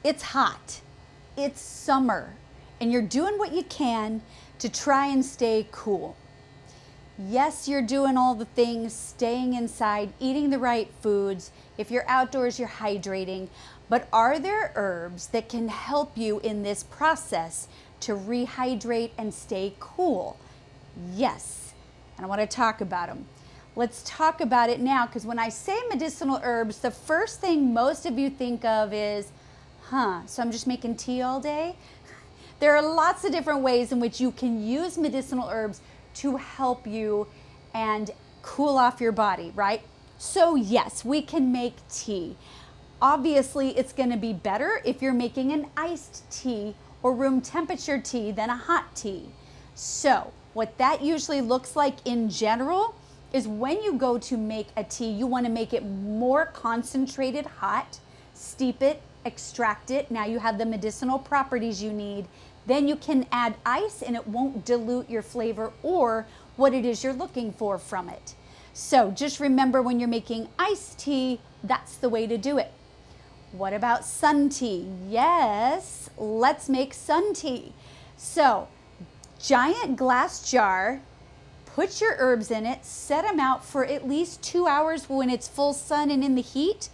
It's hot, it's summer, and you're doing what you can to try and stay cool. Yes, you're doing all the things, staying inside, eating the right foods. If you're outdoors, you're hydrating. But are there herbs that can help you in this process to rehydrate and stay cool? Yes, and I want to talk about them. Let's talk about it now, because when I say medicinal herbs, the first thing most of you think of is, so I'm just making tea all day? There are lots of different ways in which you can use medicinal herbs to help you and cool off your body, right? So yes, we can make tea. Obviously, it's going to be better if you're making an iced tea or room temperature tea than a hot tea. So what that usually looks like in general is when you go to make a tea, you want to make it more concentrated hot, steep it, extract it. Now you have the medicinal properties you need. Then you can add ice and it won't dilute your flavor or what it is you're looking for from it. So just remember, when you're making iced tea, that's the way to do it. What about sun tea? Yes, let's make sun tea. So giant glass jar, put your herbs in it, set them out for at least 2 hours when it's full sun and in the heat.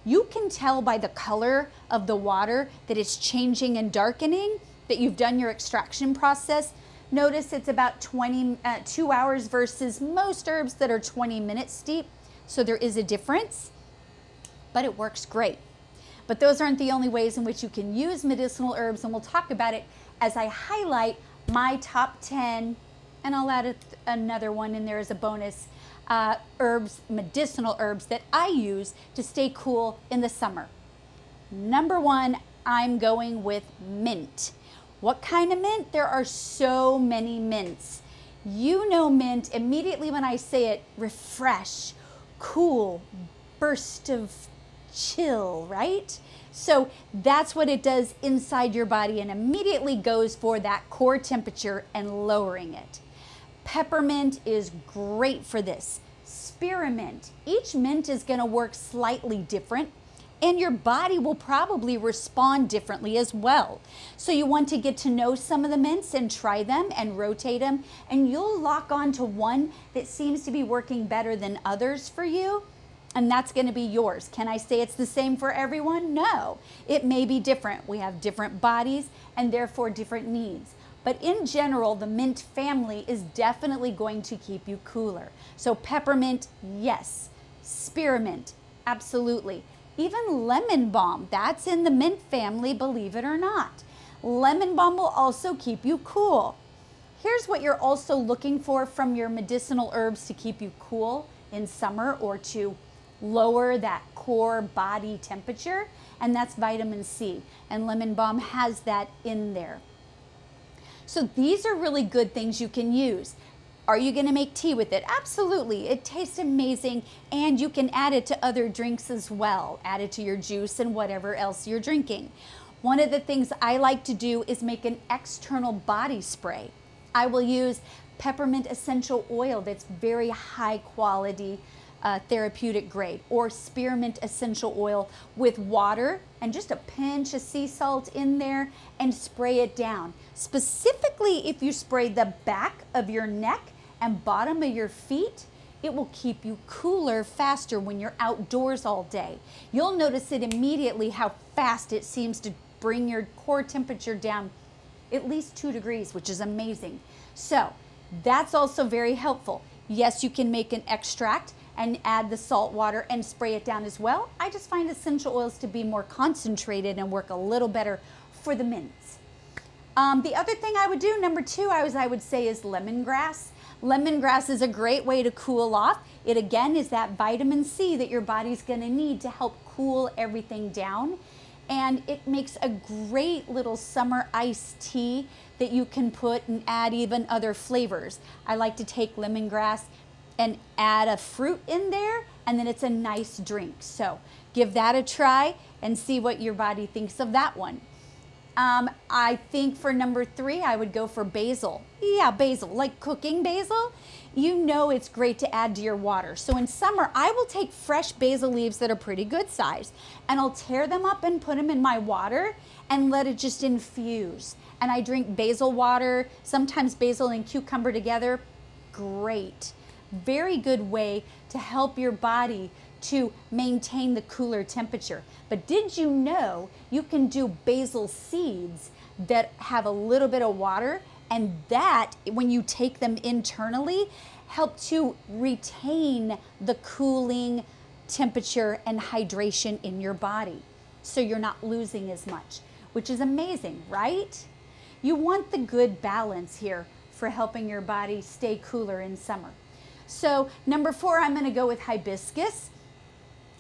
You can tell by the color of the water that it's changing and darkening, that you've done your extraction process. Notice it's about 2 hours versus most herbs that are 20 minutes steep. So there is a difference, but it works great. But those aren't the only ways in which you can use medicinal herbs, and we'll talk about it as I highlight my top 10, and I'll add another one in there as a bonus, medicinal herbs that I use to stay cool in the summer. Number 1, I'm going with mint. What kind of mint? There are so many mints. You know mint, immediately when I say it, refresh, cool, burst of chill, right? So that's what it does inside your body and immediately goes for that core temperature and lowering it. Peppermint is great for this. Spearmint. Each mint is going to work slightly different, and your body will probably respond differently as well. So you want to get to know some of the mints and try them and rotate them, and you'll lock on to one that seems to be working better than others for you, and that's going to be yours. Can I say it's the same for everyone? No, it may be different. We have different bodies and therefore different needs. But in general, the mint family is definitely going to keep you cooler. So peppermint, yes. Spearmint, absolutely. Even lemon balm, that's in the mint family, believe it or not. Lemon balm will also keep you cool. Here's what you're also looking for from your medicinal herbs to keep you cool in summer or to lower that core body temperature, and that's vitamin C. And lemon balm has that in there. So these are really good things you can use. Are you going to make tea with it? Absolutely. It tastes amazing, and you can add it to other drinks as well. Add it to your juice and whatever else you're drinking. One of the things I like to do is make an external body spray. I will use peppermint essential oil that's very high quality, therapeutic grade, or spearmint essential oil with water and just a pinch of sea salt in there and spray it down. Specifically, if you spray the back of your neck and bottom of your feet, it will keep you cooler faster when you're outdoors all day. You'll notice it immediately how fast it seems to bring your core temperature down at least 2 degrees, which is amazing. So that's also very helpful. Yes, you can make an extract and add the salt water and spray it down as well. I just find essential oils to be more concentrated and work a little better for the mints. The other thing I would do, number 2, I would say is lemongrass. Lemongrass is a great way to cool off. It again is that vitamin C that your body's gonna need to help cool everything down. And it makes a great little summer iced tea that you can put and add even other flavors. I like to take lemongrass and add a fruit in there, and then it's a nice drink. So give that a try and see what your body thinks of that one. I think for number 3, I would go for basil. Yeah, basil, like cooking basil. You know it's great to add to your water. So in summer, I will take fresh basil leaves that are pretty good size, and I'll tear them up and put them in my water and let it just infuse. And I drink basil water, sometimes basil and cucumber together. Great. Very good way to help your body to maintain the cooler temperature. But did you know you can do basil seeds that have a little bit of water, and that, when you take them internally, help to retain the cooling temperature and hydration in your body, so you're not losing as much, which is amazing, right? You want the good balance here for helping your body stay cooler in summer. So number 4, I'm going to go with hibiscus.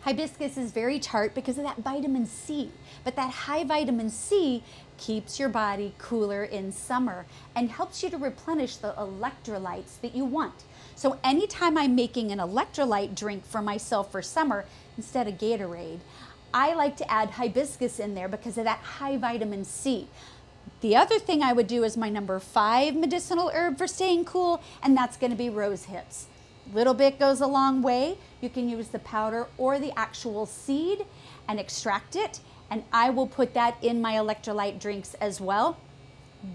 Hibiscus is very tart because of that vitamin C, but that high vitamin C keeps your body cooler in summer and helps you to replenish the electrolytes that you want. So anytime I'm making an electrolyte drink for myself for summer, instead of Gatorade, I like to add hibiscus in there because of that high vitamin C. The other thing I would do is my number 5 medicinal herb for staying cool, and that's going to be rose hips. Little bit goes a long way. You can use the powder or the actual seed and extract it, and I will put that in my electrolyte drinks as well.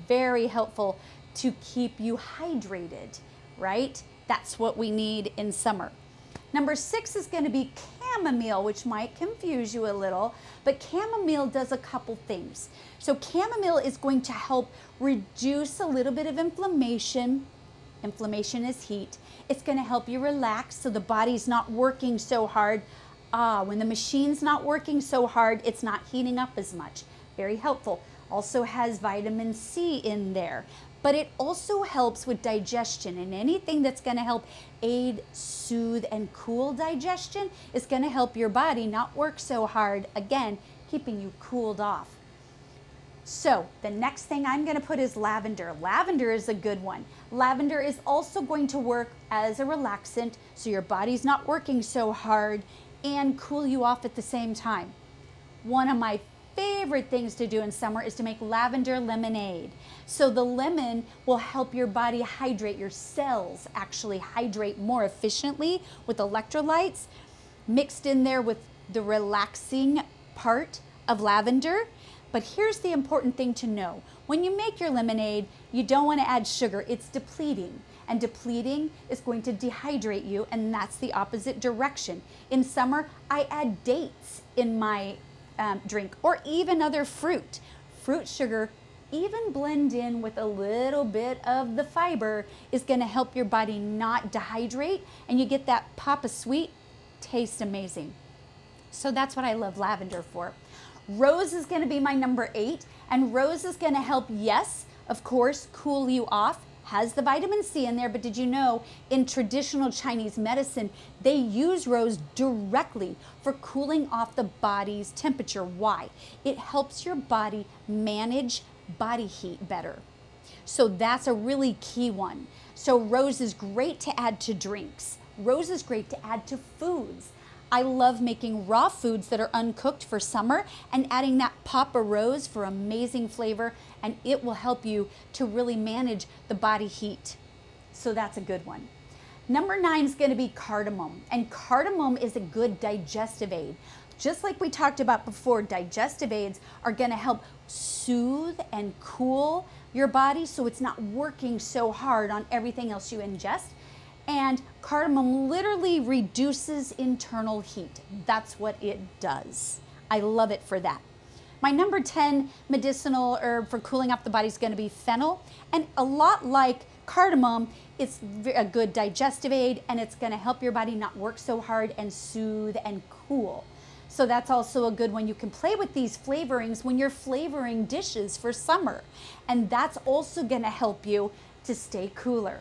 Very helpful to keep you hydrated, right? That's what we need in summer. Number 6 is going to be chamomile, which might confuse you a little, but chamomile does a couple things. So chamomile is going to help reduce a little bit of inflammation. Inflammation is heat. It's going to help you relax so the body's not working so hard. When the machine's not working so hard, it's not heating up as much. Very helpful. Also has vitamin C in there. But it also helps with digestion, and anything that's going to help aid, soothe, and cool digestion is going to help your body not work so hard, again, keeping you cooled off. So the next thing I'm going to put is lavender. Lavender is a good one. Lavender is also going to work as a relaxant, so your body's not working so hard, and cool you off at the same time. One of my favorite things to do in summer is to make lavender lemonade. So the lemon will help your body hydrate, your cells actually hydrate more efficiently with electrolytes, mixed in there with the relaxing part of lavender. But here's the important thing to know. When you make your lemonade, you don't want to add sugar. It's depleting. And depleting is going to dehydrate you, and that's the opposite direction. In summer, I add dates in my drink, or even other fruit. Fruit sugar, even blend in with a little bit of the fiber, is going to help your body not dehydrate, and you get that pop of sweet. Tastes amazing. So that's what I love lavender for. Rose is going to be my number 8, and rose is going to help, yes, of course, cool you off. Has the vitamin C in there, but did you know in traditional Chinese medicine, they use rose directly for cooling off the body's temperature. Why? It helps your body manage body heat better. So that's a really key one. So rose is great to add to drinks. Rose is great to add to foods. I love making raw foods that are uncooked for summer and adding that pop of rose for amazing flavor, and it will help you to really manage the body heat. So that's a good one. Number 9 is going to be cardamom, and cardamom is a good digestive aid. Just like we talked about before, digestive aids are going to help soothe and cool your body so it's not working so hard on everything else you ingest. And cardamom literally reduces internal heat. That's what it does. I love it for that. My number 10 medicinal herb for cooling off the body is going to be fennel. And a lot like cardamom, it's a good digestive aid, and it's going to help your body not work so hard and soothe and cool. So that's also a good one. You can play with these flavorings when you're flavoring dishes for summer. And that's also going to help you to stay cooler.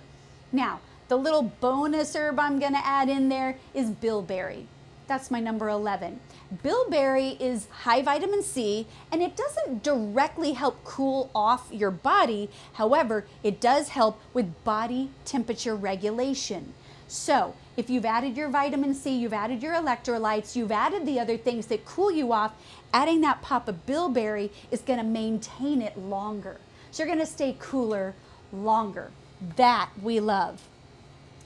Now, the little bonus herb I'm going to add in there is bilberry. That's my number 11. Bilberry is high vitamin C, and it doesn't directly help cool off your body. However, it does help with body temperature regulation. So If you've added your vitamin C, you've added your electrolytes, you've added the other things that cool you off, adding that pop of bilberry is going to maintain it longer. So you're going to stay cooler longer. That we love.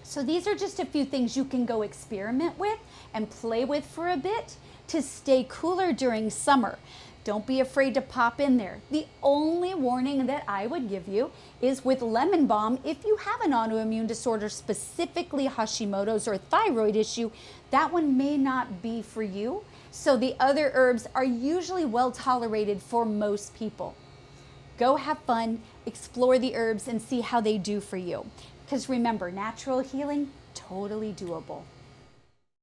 So these are just a few things you can go experiment with and play with for a bit to stay cooler during summer. Don't be afraid to pop in there. The only warning that I would give you is with lemon balm, if you have an autoimmune disorder, specifically Hashimoto's or thyroid issue, that one may not be for you. So the other herbs are usually well tolerated for most people. Go have fun, explore the herbs and see how they do for you. Because remember, natural healing, totally doable.